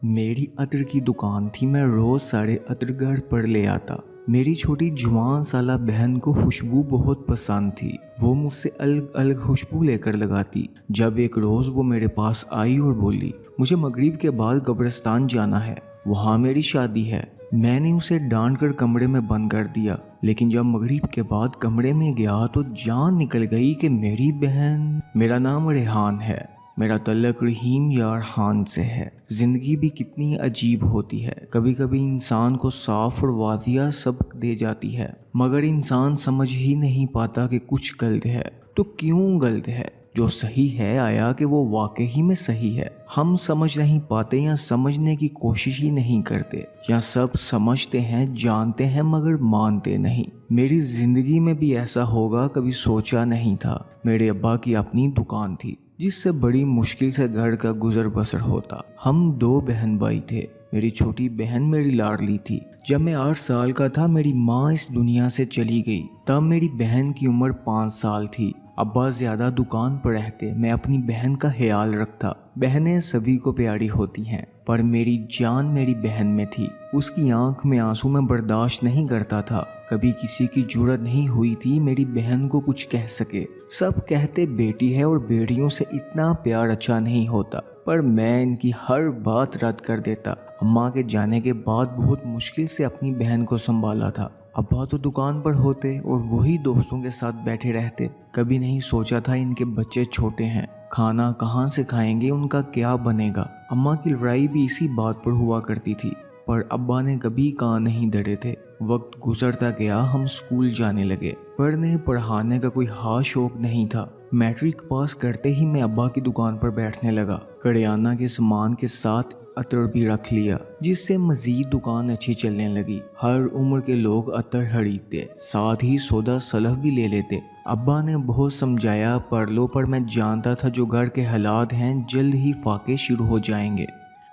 मेरी अतर की दुकान थी। मैं रोज सारे अतर घर पर ले आता। मेरी छोटी जवान साला बहन को खुशबू बहुत पसंद थी। वो मुझसे अलग अलग खुशबू लेकर लगाती। जब एक रोज वो मेरे पास आई और बोली, मुझे मगरिब के बाद कब्रिस्तान जाना है, वहाँ मेरी शादी है। मैंने उसे डांट कर कमरे में बंद कर दिया, लेकिन जब मगरिब के बाद कमरे में गया तो जान निकल गई कि मेरी बहन। मेरा नाम रेहान है। मेरा तल्लक रहीम यार खान से है। जिंदगी भी कितनी अजीब होती है। कभी कभी इंसान को साफ और वाजिया सबक दे जाती है, मगर इंसान समझ ही नहीं पाता कि कुछ गलत है तो क्यों गलत है। जो सही है आया कि वो वाकई में सही है। हम समझ नहीं पाते या समझने की कोशिश ही नहीं करते, या सब समझते हैं जानते हैं मगर मानते नहीं। मेरी जिंदगी में भी ऐसा होगा कभी सोचा नहीं था। मेरे अब्बा की अपनी दुकान थी जिससे बड़ी मुश्किल से घर का गुजर बसर होता। हम 2 बहन भाई थे। मेरी छोटी बहन मेरी लाडली थी। जब मैं 8 साल का था मेरी माँ इस दुनिया से चली गई। तब मेरी बहन की उम्र 5 साल थी। अब्बा ज्यादा दुकान पर रहते। मैं अपनी बहन का ख्याल रखता। बहनें सभी को प्यारी होती हैं, पर मेरी जान मेरी बहन में थी। उसकी आंख में आंसू मैं बर्दाश्त नहीं करता था। कभी किसी की जुर्रत नहीं हुई थी मेरी बहन को कुछ कह सके। सब कहते बेटी है और बेटियों से इतना प्यार अच्छा नहीं होता, पर मैं इनकी हर बात रद्द कर देता। अम्मा के जाने के बाद बहुत मुश्किल से अपनी बहन को संभाला था। अब्बा तो दुकान पर होते और वही दोस्तों के साथ बैठे रहते। कभी नहीं सोचा था इनके बच्चे छोटे हैं, खाना कहाँ से खाएंगे, उनका क्या बनेगा। अम्मा की लड़ाई भी इसी बात पर हुआ करती थी, पर अब्बा ने कभी कान नहीं धरे थे। वक्त गुजरता गया, हम स्कूल जाने लगे। पढ़ने पढ़ाने का कोई खास शौक नहीं था। मैट्रिक पास करते ही मैं अब्बा की दुकान पर बैठने लगा। करियाना के सामान के साथ अतर भी रख लिया, जिससे मजीद दुकान अच्छी चलने लगी। हर उम्र के लोग अतर खरीदते, साथ ही सौदा सलफ भी ले लेते। अब्बा ने बहुत समझाया पढ़ लो, पर मैं जानता था जो घर के हालात हैं जल्द ही फाके शुरू हो जाएंगे।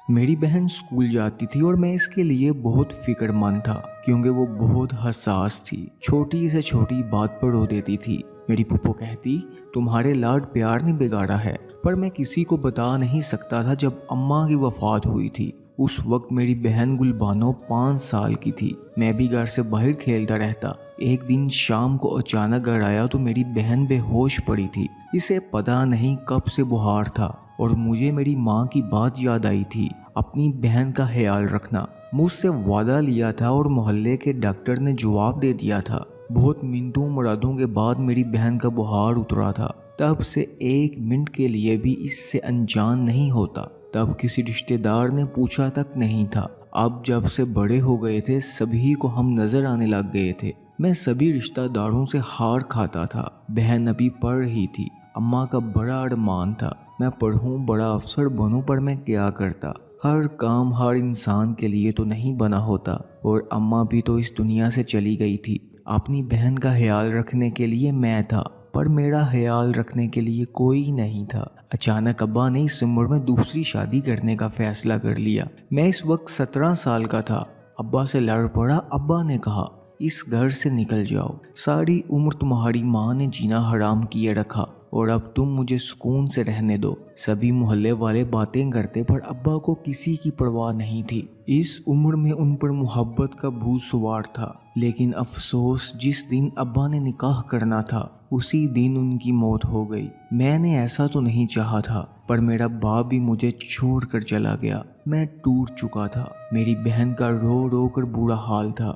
मेरी बहन स्कूल जाती थी और मैं इसके लिए बहुत फिक्रमंद था, क्योंकि वो बहुत हसास थी। छोटी से छोटी बात पर रो देती थी। मेरी फूफो कहती, तुम्हारे लाड प्यार ने बिगाड़ा है, पर मैं किसी को बता नहीं सकता था। जब अम्मा की वफात हुई थी उस वक्त मेरी बहन गुलबानो 5 साल की थी। मैं भी घर से बाहर खेलता रहता। एक दिन शाम को अचानक घर आया तो मेरी बहन बेहोश पड़ी थी। इसे पता नहीं कब से बुखार था और मुझे मेरी माँ की बात याद आई थी, अपनी बहन का ख्याल रखना। मुझसे वादा लिया था और मोहल्ले के डॉक्टर ने जवाब दे दिया था। बहुत मिनटों मुरादों के बाद मेरी बहन का बुखार उतरा था। तब से 1 मिनट के लिए भी इससे अनजान नहीं होता। तब किसी रिश्तेदार ने पूछा तक नहीं था। अब जब से बड़े हो गए थे सभी को हम नजर आने लग गए थे। मैं सभी रिश्तेदारों से हार खाता था। बहन अभी पढ़ रही थी। अम्मा का बड़ा अरमान था मैं पढ़ूं, बड़ा अफसर बनूं, पर मैं क्या करता। हर काम हर इंसान के लिए तो नहीं बना होता, और अम्मा भी तो इस दुनिया से चली गई थी। अपनी बहन का ख्याल रखने के लिए मैं था, पर मेरा ख्याल रखने के लिए कोई नहीं था। अचानक अब्बा ने इस उम्र में दूसरी शादी करने का फैसला कर लिया। मैं इस वक्त 17 साल का था। अब्बा से लड़ पड़ा। अब्बा ने कहा, इस घर से निकल जाओ। सारी उम्र तुम्हारी माँ ने जीना हराम किए रखा और अब तुम मुझे सुकून से रहने दो। सभी मोहल्ले वाले बातें करते, पर अब्बा को किसी की परवाह नहीं थी। इस उम्र में उन पर मोहब्बत का भूत सवार था। लेकिन अफसोस, जिस दिन अब्बा ने निकाह करना था उसी दिन उनकी मौत हो गई। मैंने ऐसा तो नहीं चाहा था, पर मेरा बाप भी मुझे छोड़ कर चला गया। मैं टूट चुका था। मेरी बहन का रो रो कर बुरा हाल था।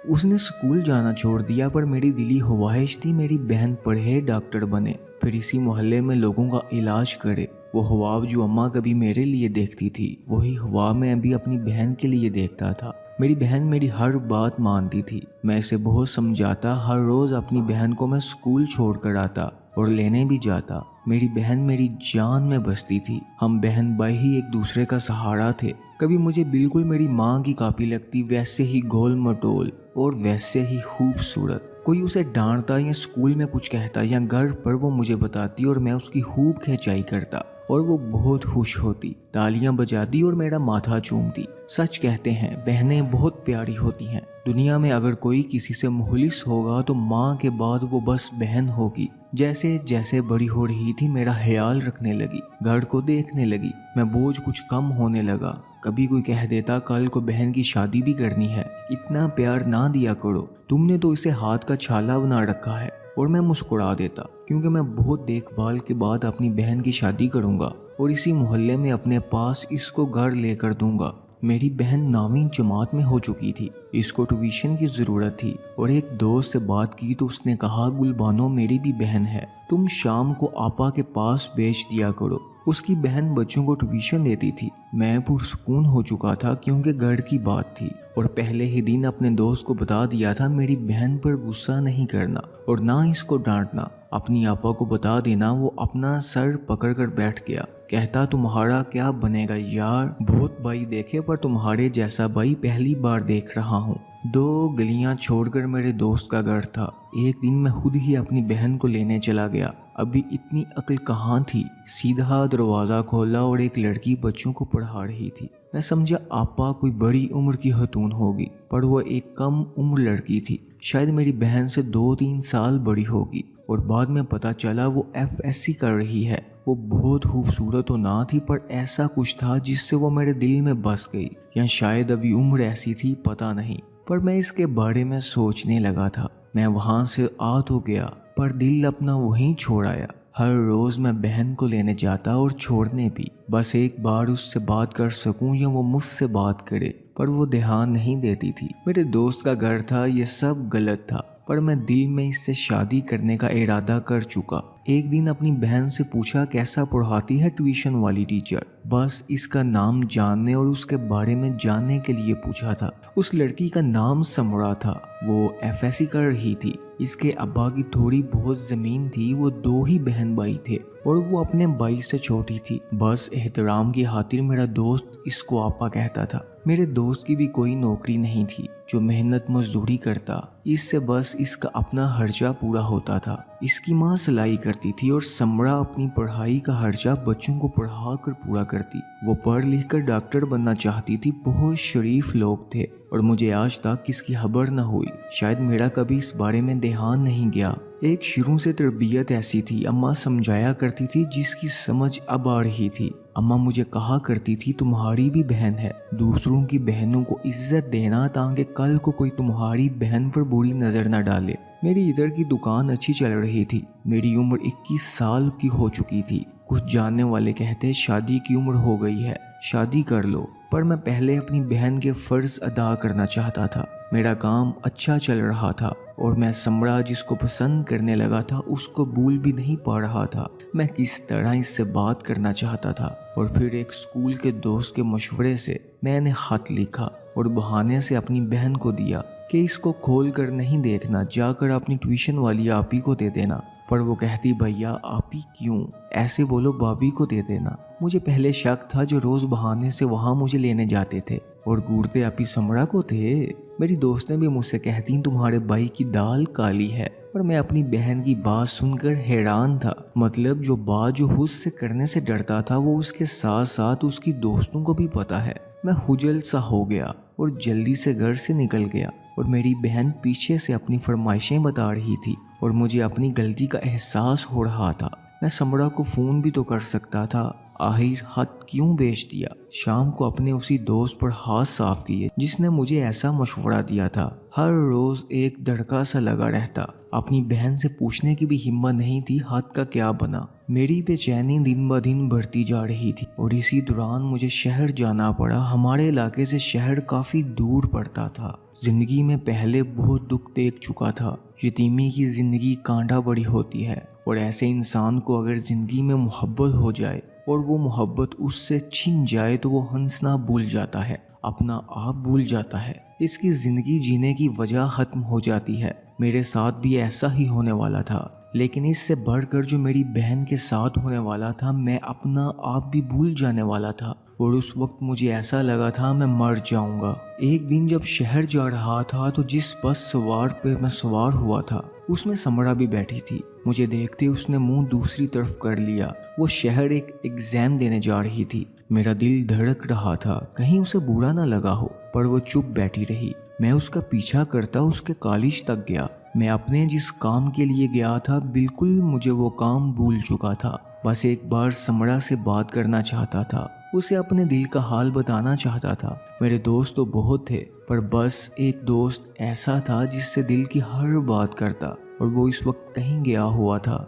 उसने स्कूल जाना छोड़ दिया, पर मेरी दिली ख्वाहिश थी मेरी बहन पढ़े, डॉक्टर बने, फिर इसी मोहल्ले में लोगों का इलाज करे। वो ख्वाब जो अम्मा कभी मेरे लिए देखती थी, वही ख्वाब मैं अभी अपनी बहन के लिए देखता था। मेरी बहन मेरी हर बात मानती थी। मैं इसे बहुत समझाता। हर रोज अपनी बहन को मैं स्कूल छोड़ कर आता और लेने भी जाता। मेरी बहन मेरी जान में बसती थी। हम बहन भाई ही एक दूसरे का सहारा थे। कभी मुझे बिल्कुल मेरी माँ की कॉपी लगती, वैसे ही गोल मटोल और वैसे ही खूबसूरत। कोई उसे डांटता या स्कूल में कुछ कहता या घर पर वो मुझे बताती और मैं उसकी खूब खिंचाई करता और वो बहुत खुश होती, तालियां बजाती और मेरा माथा चूमती। सच कहते हैं बहनें बहुत प्यारी होती हैं। दुनिया में अगर कोई किसी से मुखलिस होगा तो माँ के बाद वो बस बहन होगी। जैसे जैसे बड़ी हो रही थी मेरा ख्याल रखने लगी, घर को देखने लगी। मैं बोझ कुछ कम होने लगा। کبھی کوئی کہہ دیتا کل کو بہن کی شادی بھی کرنی ہے، اتنا پیار نہ دیا کرو، تم نے تو اسے ہاتھ کا چھالا بنا رکھا ہے۔ اور میں مسکرا دیتا کیونکہ میں بہت دیکھ بھال کے بعد اپنی بہن کی شادی کروں گا اور اسی محلے میں اپنے پاس اس کو گھر لے کر دوں گا۔ میری بہن 9ویں جماعت میں ہو چکی تھی، اس کو ٹیوشن کی ضرورت تھی اور ایک دوست سے بات کی تو اس نے کہا گلبانو میری بھی بہن ہے، تم شام کو آپا کے پاس بیچ دیا کرو۔ اس کی بہن بچوں کو ٹیوشن دیتی تھی۔ میں پرسکون ہو چکا تھا کیونکہ گھر کی بات تھی اور پہلے ہی دن اپنے دوست کو بتا دیا تھا میری بہن پر غصہ نہیں کرنا اور نہ اس کو ڈانٹنا، اپنی آپا کو بتا دینا۔ وہ اپنا سر پکڑ کر بیٹھ گیا، کہتا تمہارا کیا بنے گا یار، بہت بھائی دیکھے پر تمہارے جیسا بھائی پہلی بار دیکھ رہا ہوں۔ 2 گلیاں چھوڑ کر میرے دوست کا گھر تھا۔ ایک دن میں خود ہی اپنی بہن کو لینے چلا گیا۔ ابھی اتنی عقل کہاں تھی، سیدھا دروازہ کھولا اور ایک لڑکی بچوں کو پڑھا رہی تھی۔ میں سمجھا آپا کوئی بڑی عمر کی خاتون ہوگی، پر وہ ایک کم عمر لڑکی تھی، شاید میری بہن سے 2-3 سال بڑی ہوگی، اور بعد میں پتا چلا وہ FSC کر رہی ہے۔ وہ بہت خوبصورت تو نہ تھی پر ایسا کچھ تھا جس سے وہ میرے دل میں بس گئی، یا شاید ابھی عمر ایسی تھی پتہ نہیں، پر میں اس کے بارے میں سوچنے لگا تھا۔ میں وہاں سے آ تو گیا پر دل اپنا وہیں چھوڑ آیا۔ ہر روز میں بہن کو لینے جاتا اور چھوڑنے بھی، بس ایک بار اس سے بات کر سکوں یا وہ مجھ سے بات کرے، پر وہ دھیان نہیں دیتی تھی۔ میرے دوست کا گھر تھا، یہ سب غلط تھا، پر میں دل میں اس سے شادی کرنے کا ارادہ کر چکا۔ ایک دن اپنی بہن سے پوچھا کیسا پڑھاتی ہے ٹیوشن والی ٹیچر، بس اس کا نام جاننے اور اس کے بارے میں جاننے کے لیے پوچھا تھا۔ اس لڑکی کا نام سمرا تھا، وہ FSC کر رہی تھی۔ اس کے ابا کی تھوڑی بہت زمین تھی، وہ 2 ہی بہن بھائی تھے اور وہ اپنے بھائی سے چھوٹی تھی۔ بس احترام کی خاطر میرا دوست اس کو آپا کہتا تھا۔ میرے دوست کی بھی کوئی نوکری نہیں تھی جو محنت مزدوری کرتا، اس سے بس اس کا اپنا خرچہ پورا ہوتا تھا۔ اس کی ماں سلائی کرتی تھی اور سمرا اپنی پڑھائی کا خرچہ بچوں کو پڑھا کر پورا کرتی۔ وہ پڑھ لکھ کر ڈاکٹر بننا چاہتی تھی، بہت شریف لوگ تھے اور مجھے آج تک اس کی خبر نہ ہوئی، شاید میرا کبھی اس بارے میں دھیان نہیں گیا۔ ایک شروع سے تربیت ایسی تھی، اماں سمجھایا کرتی تھی جس کی سمجھ اب آ رہی تھی۔ اماں مجھے کہا کرتی تھی تمہاری بھی بہن ہے، دوسروں کی بہنوں کو عزت دینا تاکہ کل کو کوئی تمہاری بہن پر بری نظر نہ ڈالے۔ میری ادھر کی دکان اچھی چل رہی تھی، میری عمر 21 سال کی ہو چکی تھی۔ کچھ جاننے والے کہتے شادی کی عمر ہو گئی ہے، شادی کر لو، پر میں پہلے اپنی بہن کے فرض ادا کرنا چاہتا تھا۔ میرا کام اچھا چل رہا تھا اور میں سمرا جس کو پسند کرنے لگا تھا اس کو بھول بھی نہیں پا رہا تھا۔ میں کس طرح اس سے بات کرنا چاہتا تھا، اور پھر ایک اسکول کے دوست کے مشورے سے میں نے خط لکھا اور بہانے سے اپنی بہن کو دیا کہ اس کو کھول کر نہیں دیکھنا، جا کر اپنی ٹیوشن والی آپی کو دے دینا۔ پر وہ کہتی بھیا آپی کیوں، ایسے بولو بھابھی کو دے دینا۔ مجھے پہلے شک تھا جو روز بہانے سے وہاں مجھے لینے جاتے تھے اور گورتے آپی سمرا کو تھے۔ میری دوستیں بھی مجھ سے کہتی تمہارے بھائی کی دال کالی ہے، پر میں اپنی بہن کی بات سن کر حیران تھا۔ مطلب جو بات جو حس سے کرنے سے ڈرتا تھا وہ اس کے ساتھ ساتھ اس کی دوستوں کو بھی پتا ہے۔ میں خجل سا ہو گیا اور جلدی سے گھر سے نکل گیا، اور میری بہن پیچھے سے اپنی فرمائشیں بتا رہی تھی اور مجھے اپنی غلطی کا احساس ہو رہا تھا۔ میں سمرا کو فون بھی تو کر سکتا تھا، آخر خط کیوں بیچ دیا؟ شام کو اپنے اسی دوست پر ہاتھ صاف کیے جس نے مجھے ایسا مشورہ دیا تھا۔ ہر روز ایک دھڑکا سا لگا رہتا، اپنی بہن سے پوچھنے کی بھی ہمت نہیں تھی خط کا کیا بنا۔ میری بے چینی دن بہ دن بڑھتی جا رہی تھی اور اسی دوران مجھے شہر جانا پڑا۔ ہمارے علاقے سے شہر کافی دور پڑتا تھا۔ زندگی میں پہلے بہت دکھ دیکھ چکا تھا۔ یتیمی کی زندگی کانٹا بڑی ہوتی ہے، اور ایسے انسان کو اگر زندگی میں محبت ہو جائے اور وہ محبت اس سے چھن جائے تو وہ ہنسنا بھول جاتا ہے، اپنا آپ بھول جاتا ہے، اس کی زندگی جینے کی وجہ ختم ہو جاتی ہے۔ میرے ساتھ بھی ایسا ہی ہونے والا تھا، لیکن اس سے بڑھ کر جو میری بہن کے ساتھ ہونے والا تھا، میں اپنا آپ بھی بھول جانے والا تھا، اور اس وقت مجھے ایسا لگا تھا میں مر جاؤں گا۔ ایک دن جب شہر جا رہا تھا تو جس بس سوار پہ میں سوار ہوا تھا اس میں سمرا بھی بیٹھی تھی۔ مجھے دیکھتے اس نے منہ دوسری طرف کر لیا۔ وہ شہر ایک ایگزام دینے جا رہی تھی۔ میرا دل دھڑک رہا تھا کہیں اسے برا نہ لگا ہو، پر وہ چپ بیٹھی رہی۔ میں اس کا پیچھا کرتا اس کے کالج تک گیا۔ میں اپنے جس کام کے لیے گیا تھا بالکل مجھے وہ کام بھول چکا تھا۔ بس ایک بار سمرا سے بات کرنا چاہتا تھا، اسے اپنے دل کا حال بتانا چاہتا تھا۔ میرے دوست تو بہت تھے، پر بس ایک دوست ایسا تھا جس سے دل کی ہر بات کرتا، اور وہ اس وقت کہیں گیا ہوا تھا،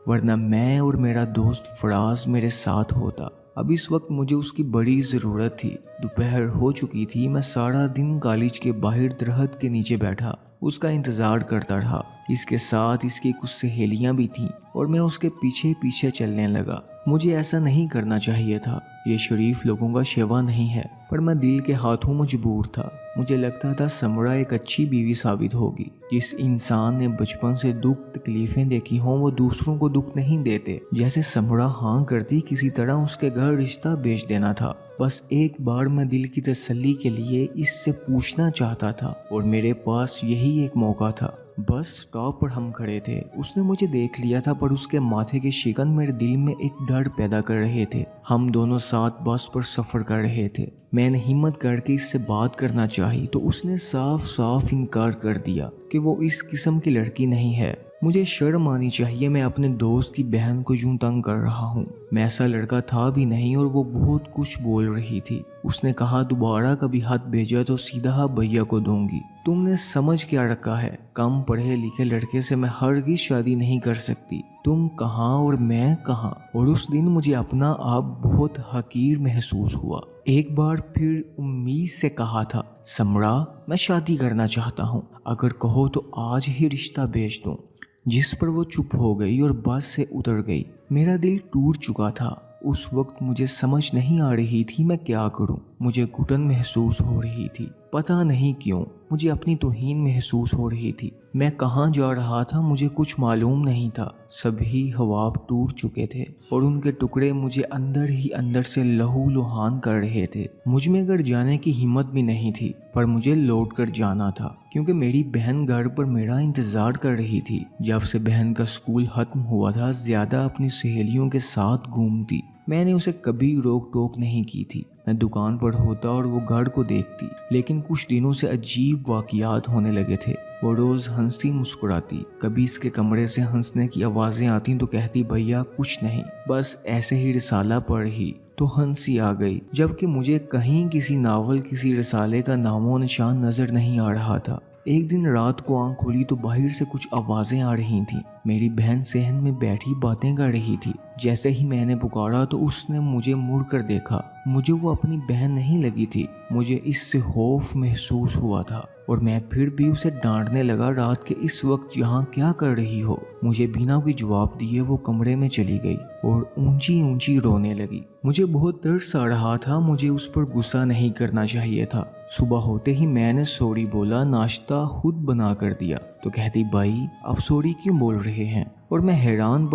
ورنہ میں اور میرا دوست فراز میرے ساتھ ہوتا۔ اب اس وقت مجھے اس کی بڑی ضرورت تھی۔ دوپہر ہو چکی تھی، میں سارا دن کالج کے باہر درخت کے نیچے بیٹھا اس کا انتظار کرتا رہا۔ اس کے ساتھ اس کی کچھ سہیلیاں بھی تھیں اور میں اس کے پیچھے پیچھے چلنے لگا۔ مجھے ایسا نہیں کرنا چاہیے تھا، یہ شریف لوگوں کا شیوا نہیں ہے، پر میں دل کے ہاتھوں مجبور تھا۔ مجھے لگتا تھا سمرا ایک اچھی بیوی ثابت ہوگی۔ جس انسان نے بچپن سے دکھ تکلیفیں دیکھی ہوں وہ دوسروں کو دکھ نہیں دیتے۔ جیسے سمرا ہاں کرتی کسی طرح اس کے گھر رشتہ بیچ دینا تھا۔ بس ایک بار میں دل کی تسلی کے لیے اس سے پوچھنا چاہتا تھا، اور میرے پاس یہی ایک موقع تھا۔ بس سٹاپ پر ہم کھڑے تھے، اس نے مجھے دیکھ لیا تھا، پر اس کے ماتھے کے شکن میرے دل میں ایک ڈر پیدا کر رہے تھے۔ ہم دونوں ساتھ بس پر سفر کر رہے تھے۔ میں نے ہمت کر کے اس سے بات کرنا چاہی تو اس نے صاف صاف انکار کر دیا کہ وہ اس قسم کی لڑکی نہیں ہے۔ مجھے شرم آنی چاہیے، میں اپنے دوست کی بہن کو یوں تنگ کر رہا ہوں۔ میں ایسا لڑکا تھا بھی نہیں، اور وہ بہت کچھ بول رہی تھی۔ اس نے کہا دوبارہ کبھی ہاتھ بھیجا تو سیدھا بھیا کو دوں گی۔ تم نے سمجھ کیا رکھا ہے؟ کم پڑھے لکھے لڑکے سے میں ہرگز شادی نہیں کر سکتی۔ تم کہاں اور میں کہاں؟ اور اس دن مجھے اپنا آپ بہت حقیر محسوس ہوا۔ ایک بار پھر امید سے کہا تھا، سمرا میں شادی کرنا چاہتا ہوں، اگر کہو تو آج ہی رشتہ بھیج دوں۔ جس پر وہ چپ ہو گئی اور بس سے اتر گئی۔ میرا دل ٹوٹ چکا تھا۔ اس وقت مجھے سمجھ نہیں آ رہی تھی میں کیا کروں۔ مجھے گھٹن محسوس ہو رہی تھی، پتہ نہیں کیوں مجھے اپنی توہین محسوس ہو رہی تھی۔ میں کہاں جا رہا تھا مجھے کچھ معلوم نہیں تھا۔ سبھی خواب ٹوٹ چکے تھے اور ان کے ٹکڑے مجھے اندر ہی اندر سے لہو لہان کر رہے تھے۔ مجھ میں گھر جانے کی ہمت بھی نہیں تھی، پر مجھے لوٹ کر جانا تھا، کیونکہ میری بہن گھر پر میرا انتظار کر رہی تھی۔ جب سے بہن کا اسکول ختم ہوا تھا زیادہ اپنی سہیلیوں کے ساتھ گھومتی۔ میں نے اسے کبھی روک ٹوک نہیں کی تھی۔ میں دکان پر ہوتا اور وہ گھر کو دیکھتی، لیکن کچھ دنوں سے عجیب واقعات ہونے لگے تھے۔ وہ روز ہنستی مسکراتی، کبھی اس کے کمرے سے ہنسنے کی آوازیں آتی تو کہتی بھیا کچھ نہیں، بس ایسے ہی رسالہ پڑھ ہی، تو ہنسی آ گئی، جبکہ مجھے کہیں کسی ناول کسی رسالے کا نام و نشان نظر نہیں آ رہا تھا۔ ایک دن رات کو آنکھ کھلی تو باہر سے کچھ آوازیں آ رہی تھیں۔ میری بہن صحن میں بیٹھی باتیں کر رہی تھی۔ جیسے ہی میں نے پکارا تو اس نے مجھے مڑ کر دیکھا۔ مجھے وہ اپنی بہن نہیں لگی تھی۔ مجھے اس سے خوف محسوس ہوا تھا اور میں پھر بھی اسے ڈانٹنے لگا، رات کے اس وقت یہاں کیا کر رہی ہو؟ مجھے بنا کوئی جواب دیے وہ کمرے میں چلی گئی اور اونچی اونچی رونے لگی۔ مجھے بہت ترس آ رہا تھا، مجھے اس پر غصہ نہیں کرنا چاہیے تھا۔ صبح ہوتے ہی میں نے سوری بولا، ناشتہ خود بنا کر دیا، تو کہتی بھائی آپ سوری کیوں بول رہے ہیں؟ اور میں حیران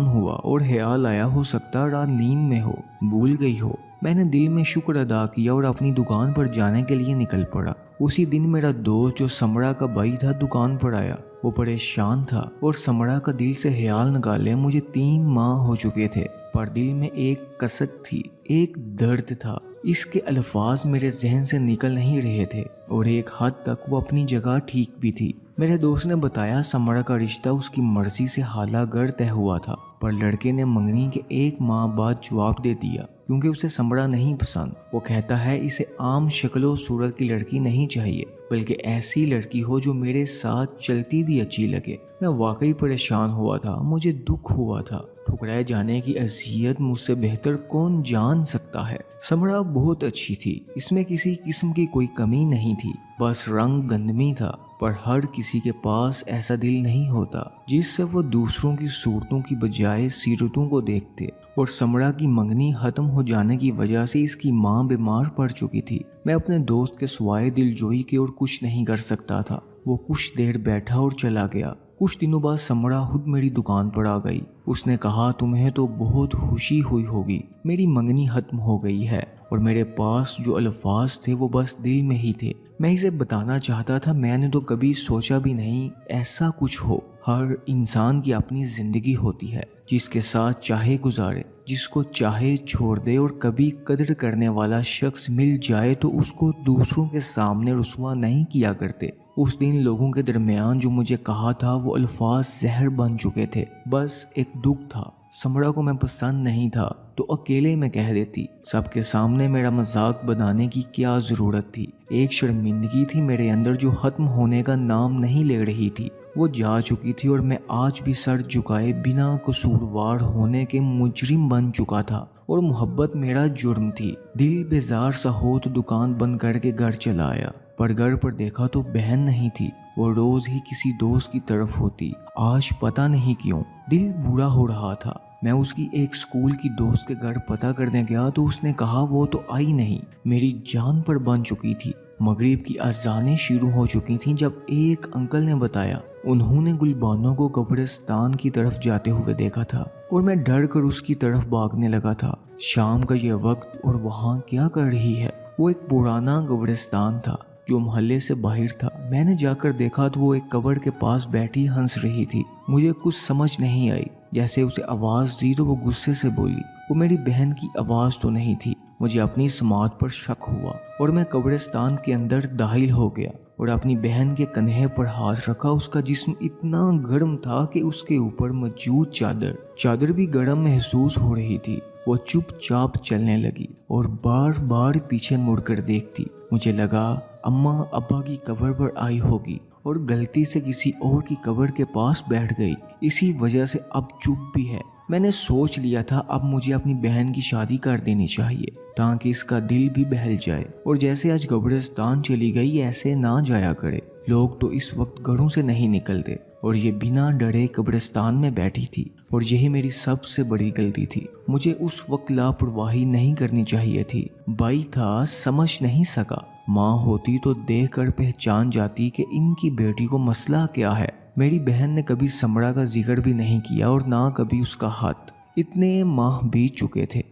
ہوا ہو سکتا رات نیند میں ہو، بھول گئی ہو۔ میں نے دل میں شکر ادا کیا اور اپنی دکان پر جانے کے لیے نکل پڑا۔ اسی دن میرا دوست جو سمرا کا بھائی تھا دکان پر آیا۔ وہ پریشان تھا اور سمرا کا دل سے خیال نکالے مجھے 3 ماہ ہو چکے تھے، پر دل میں ایک کسک تھی، ایک درد تھا۔ اس کے الفاظ میرے ذہن سے نکل نہیں رہے تھے، اور ایک حد تک وہ اپنی جگہ ٹھیک بھی تھی۔ میرے دوست نے بتایا سمرا کا رشتہ اس کی مرضی سے حالہ گڑھ طے ہوا تھا، پر لڑکے نے منگنی کے 1 ماہ بعد جواب دے دیا، کیونکہ اسے سمرا نہیں پسند۔ وہ کہتا ہے اسے عام شکل و صورت کی لڑکی نہیں چاہیے، بلکہ ایسی لڑکی ہو جو میرے ساتھ چلتی بھی اچھی لگے۔ میں واقعی پریشان ہوا تھا، مجھے دکھ ہوا تھا۔ ٹھکرائے جانے کی اذیت مجھ سے بہتر کون جان سکتا ہے؟ سمرا بہت اچھی تھی، اس میں کسی قسم کی کوئی کمی نہیں تھی، بس رنگ گندمی تھا۔ پر ہر کسی کے پاس ایسا دل نہیں ہوتا جس سے وہ دوسروں کی صورتوں کی بجائے سیرتوں کو دیکھتے، اور سمرا کی منگنی ختم ہو جانے کی وجہ سے اس کی ماں بیمار پڑ چکی تھی۔ میں اپنے دوست کے سوائے دل جوئی کے اور کچھ نہیں کر سکتا تھا۔ وہ کچھ دیر بیٹھا اور چلا گیا۔ کچھ دنوں بعد سمرا خود میری دکان پر آ گئی۔ اس نے کہا تمہیں تو بہت خوشی ہوئی ہوگی، میری منگنی ختم ہو گئی ہے۔ اور میرے پاس جو الفاظ تھے وہ بس دل میں ہی تھے۔ میں اسے بتانا چاہتا تھا، میں نے تو کبھی سوچا بھی نہیں ایسا کچھ ہو۔ ہر انسان کی اپنی زندگی ہوتی ہے، جس کے ساتھ چاہے گزارے، جس کو چاہے چھوڑ دے، اور کبھی قدر کرنے والا شخص مل جائے تو اس کو دوسروں کے سامنے رسوا نہیں کیا کرتے۔ उस दिन लोगों के दरमियान जो मुझे कहा था वो अल्फाज जहर बन चुके थे। बस एक दुख था, समरा को मैं पसंद नहीं था तो अकेले में कह देती। सबके सामने मेरा मजाक बनाने की क्या जरूरत थी। एक शर्मिंदगी थी मेरे अंदर जो खत्म होने का नाम नहीं ले रही थी। वो जा चुकी थी और मैं आज भी सर झुकाए बिना कसूरवार होने के मुजरिम बन चुका था और मोहब्बत मेरा जुर्म थी। दिल बेजार सा हो तो दुकान बंद करके घर चला आया, पर घर पर देखा तो बहन नहीं थी। वो रोज ही किसी दोस्त की तरफ होती। आज पता नहीं क्यों दिल बुरा हो रहा था। मैं उसकी एक स्कूल की दोस्त के घर पता करने गया तो उसने कहा वो तो आई नहीं। मेरी जान पर बन चुकी थी। मगरिब की अजानें शुरू हो चुकी थीं जब एक अंकल ने बताया उन्होंने गुलबानो को कब्रिस्तान की तरफ जाते हुए देखा था और मैं डर कर उसकी तरफ भागने लगा था। शाम का ये वक्त और वहाँ क्या कर रही है? वो एक पुराना कब्रिस्तान था जो मोहल्ले से बाहर था। मैंने जाकर देखा तो वो एक कब्र के पास बैठी हंस रही थी। मुझे कुछ समझ नहीं आई। जैसे उसे आवाज़ दी तो वो गुस्से से बोली। वो मेरी बहन की आवाज़ तो नहीं थी। मुझे अपनी समात पर शक हुआ और मैं कब्रिस्तान के अंदर दाखिल हो गया और अपनी बहन के कंधे पर हाथ रखा। उसका जिस्म इतना गर्म था कि उसके ऊपर मौजूद चादर भी गर्म महसूस हो रही थी। वो चुपचाप चलने लगी और बार बार पीछे मुड़कर देखती। मुझे लगा अम्मा अब्बा की कब्र पर आई होगी और गलती से किसी और की कब्र के पास बैठ गई, इसी वजह से अब चुप भी है। मैंने सोच लिया था अब मुझे अपनी बहन की शादी कर देनी चाहिए ताकि इसका दिल भी बहल जाए और जैसे आज कब्रिस्तान चली गई ऐसे ना जाया करे। लोग तो इस वक्त घरों से नहीं निकलते और ये बिना डरे कब्रिस्तान में बैठी थी और यही मेरी सबसे बड़ी गलती थी। मुझे उस वक्त लापरवाही नहीं करनी चाहिए थी। भाई था, समझ नहीं सका। माँ होती तो देख कर पहचान जाती कि इनकी बेटी को मसला क्या है। मेरी बहन ने कभी समरा का जिक्र भी नहीं किया और ना कभी उसका हाथ। इतने माह बीत चुके थे।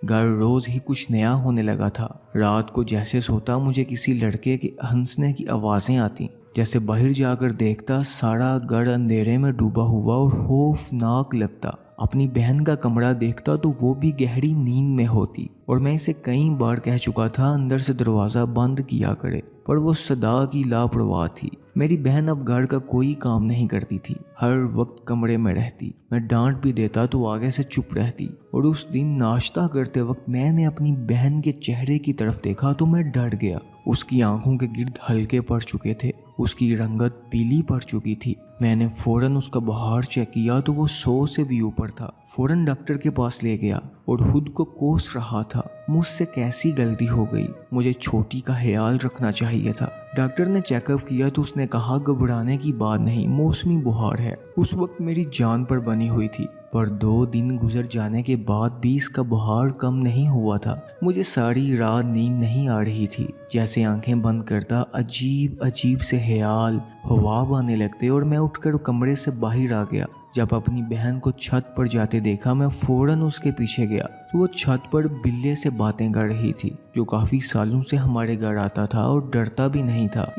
घर रोज ही कुछ नया होने लगा था। रात को जैसे सोता मुझे किसी लड़के के हंसने की आवाजें आती। जैसे बाहर जाकर देखता सारा घर अंधेरे में डूबा हुआ और खौफनाक लगता। अपनी बहन का कमरा देखता तो वो भी गहरी नींद में होती और मैं इसे कई बार कह चुका था अंदर से दरवाज़ा बंद किया करे, पर वो सदा की लापरवाह थी। मेरी बहन अब घर का कोई काम नहीं करती थी, हर वक्त कमरे में रहती। मैं डांट भी देता तो आगे से चुप रहती। और उस दिन नाश्ता करते वक्त मैंने अपनी बहन के चेहरे की तरफ देखा तो मैं डर गया। उसकी आंखों के गिर्द हल्के पड़ चुके थे, उसकी रंगत पीली पड़ चुकी थी। मैंने फौरन उसका बुखार चेक किया तो वो 100 से भी ऊपर था। फौरन डॉक्टर के पास ले गया और खुद को कोस रहा था। मुझसे कैसी गलती हो गई, मुझे छोटी का ख्याल रखना चाहिए था। डॉक्टर ने चेकअप किया तो उसने कहा घबराने की बात नहीं, मौसमी बुखार है। उस वक्त मेरी जान पर बनी हुई थी, पर 2 दिन गुजर जाने के बाद भी इसका बुखार कम नहीं हुआ था। मुझे सारी रात नींद नहीं आ रही थी। जैसे आंखें बंद करता अजीब अजीब से ख्याल ख्वाब आने लगते और मैं उठकर कमरे से बाहर आ गया। जब अपनी बहन को छत पर जाते देखा मैं फौरन उसके पीछे गया तो वो छत पर बिल्ले से बातें कर रही थी, जो काफी सालों से हमारे घर आता था और डरता भी नहीं था।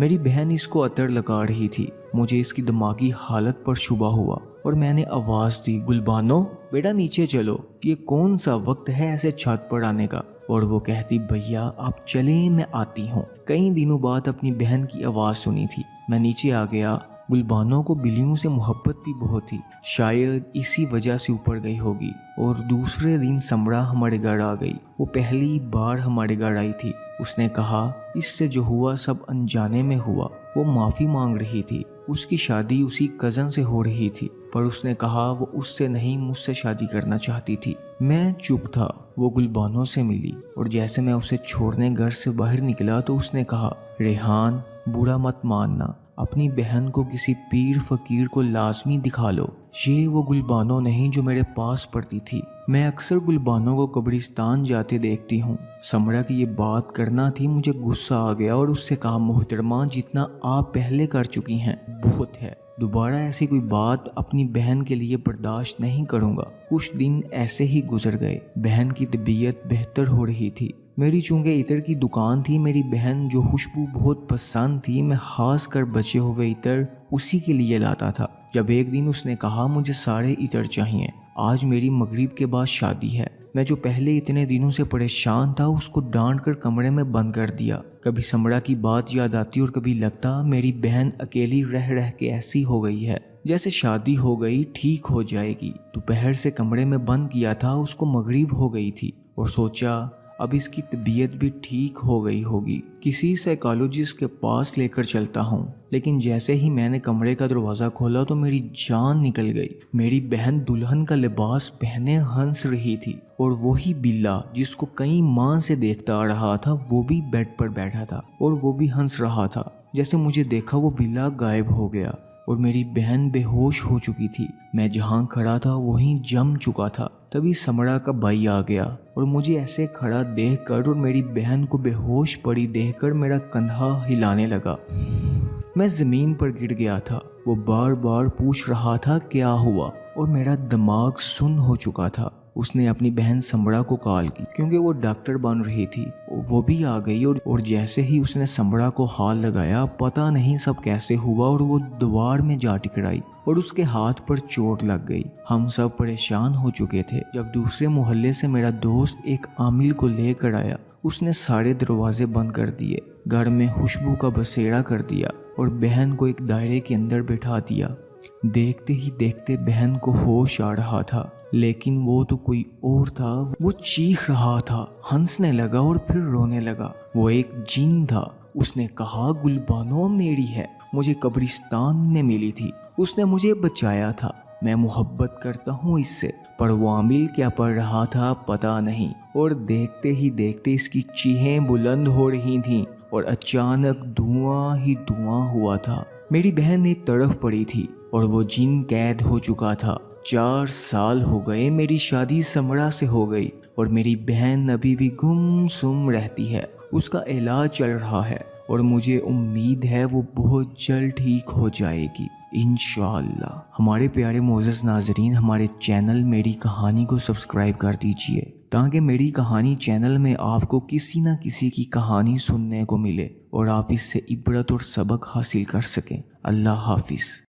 मेरी बहन इसको अतर लगा रही थी। मुझे इसकी दिमागी हालत पर शुबा हुआ और मैंने आवाज दी, गुलबानो बेटा नीचे चलो, ये कौन सा वक्त है ऐसे छत पर आने का। और वो कहती, भैया आप चले मैं आती हूँ। कई दिनों बाद अपनी बहन की आवाज सुनी थी। मैं नीचे आ गया। गुलबानो को बिल्लियों से मोहब्बत भी बहुत थी, शायद इसी वजह से ऊपर गई होगी। और दूसरे दिन समरा हमारे घर आ गई। वो पहली बार हमारे घर आई थी। उसने कहा इससे जो हुआ सब अनजाने में हुआ। वो माफ़ी मांग रही थी। उसकी शादी उसी कज़न से हो रही थी, पर उसने कहा वो उससे नहीं मुझसे शादी करना चाहती थी। मैं चुप था। वो गुलबानो से मिली और जैसे मैं उसे छोड़ने घर से बाहर निकला तो उसने कहा, रेहान बुरा मत मानना, अपनी बहन को किसी पीर फकीर को लाजमी दिखा लो। ये वो गुलबानो नहीं जो मेरे पास पड़ती थी। मैं अक्सर गुलबानो को कब्रिस्तान जाते देखती हूँ। समरा की ये बात करना थी। मुझे गुस्सा आ गया और उससे कहा, मोहतरमा जितना आप पहले कर चुकी हैं बहुत है, दोबारा ऐसी कोई बात अपनी बहन के लिए बर्दाश्त नहीं करूँगा। कुछ दिन ऐसे ही गुजर गए। बहन की तबीयत बेहतर हो रही थी। मेरी चूँकि इतर की दुकान थी, मेरी बहन जो खुशबू बहुत पसंद थी, मैं खास कर बचे हुए इतर उसी के लिए लाता था। जब एक दिन उसने कहा मुझे सारे इतर चाहिए, आज मेरी मगरिब के बाद शादी है, मैं जो पहले इतने दिनों से परेशान था उसको डांट कर कमरे में बंद कर दिया। कभी समरा की बात याद आती और कभी लगता मेरी बहन अकेली रह रह के ऐसी हो गई है जैसे शादी हो गई ठीक हो जाएगी। दोपहर से कमरे में बंद किया था, उसको मगरिब हो गई थी और सोचा अब इसकी तबीयत भी ठीक हो गई होगी, किसी साइकोलॉजिस्ट के पास लेकर चलता हूँ। लेकिन जैसे ही मैंने कमरे का दरवाज़ा खोला तो मेरी जान निकल गई। मेरी बहन दुल्हन का लिबास पहने हंस रही थी और वही बिल्ला जिसको कई माह से देखता आ रहा था वो भी बेड पर बैठा था और वो भी हंस रहा था। जैसे मुझे देखा वो बिल्ला गायब हो गया और मेरी बहन बेहोश हो चुकी थी। मैं जहाँ खड़ा था वहीं जम चुका था। तभी समरा का भाई आ गया और मुझे ऐसे खड़ा देखकर और मेरी बहन को बेहोश पड़ी देखकर मेरा कंधा हिलाने लगा। मैं ज़मीन पर गिर गया था। वो बार बार पूछ रहा था क्या हुआ और मेरा दिमाग सुन्न हो चुका था। उसने अपनी बहन समरा को कॉल की क्योंकि वो डॉक्टर बन रही थी। वो भी आ गई और जैसे ही उसने समरा को हाथ लगाया पता नहीं सब कैसे हुआ और वो दीवार में जा टकराई और उसके हाथ पर चोट लग गई। हम सब परेशान हो चुके थे जब दूसरे मोहल्ले से मेरा दोस्त एक आमिल को लेकर आया। उसने सारे दरवाजे बंद कर दिए, घर में खुशबू का बसेरा कर दिया और बहन को एक दायरे के अंदर बैठा दिया। देखते ही देखते बहन को होश आ रहा था, लेकिन वो तो कोई और था। वो चीख रहा था, हंसने लगा और फिर रोने लगा। वो एक जिन था। उसने कहा गुलबानो मेरी है, मुझे कब्रिस्तान में मिली थी, उसने मुझे बचाया था, मैं मोहब्बत करता हूँ इससे। पर वो आमिल क्या पढ़ रहा था पता नहीं और देखते ही देखते इसकी चीखें बुलंद हो रही थीं और अचानक धुआं ही धुआं हुआ था। मेरी बहन एक तरफ पड़ी थी और वो जिन कैद हो चुका था। 4 साल हो गए, मेरी शादी समरा से हो गई और मेरी बहन अभी भी गुमसुम रहती है। उसका इलाज चल रहा है और मुझे उम्मीद है वो बहुत जल्द ठीक हो जाएगी इंशाअल्लाह। हमारे प्यारे मोअज़्ज़ज़ नाज़रीन, हमारे चैनल मेरी कहानी को सब्सक्राइब कर दीजिए ताकि मेरी कहानी चैनल में आपको किसी न किसी की कहानी सुनने को मिले और आप इससे इबरत और सबक हासिल कर सकें। अल्लाह हाफिज़।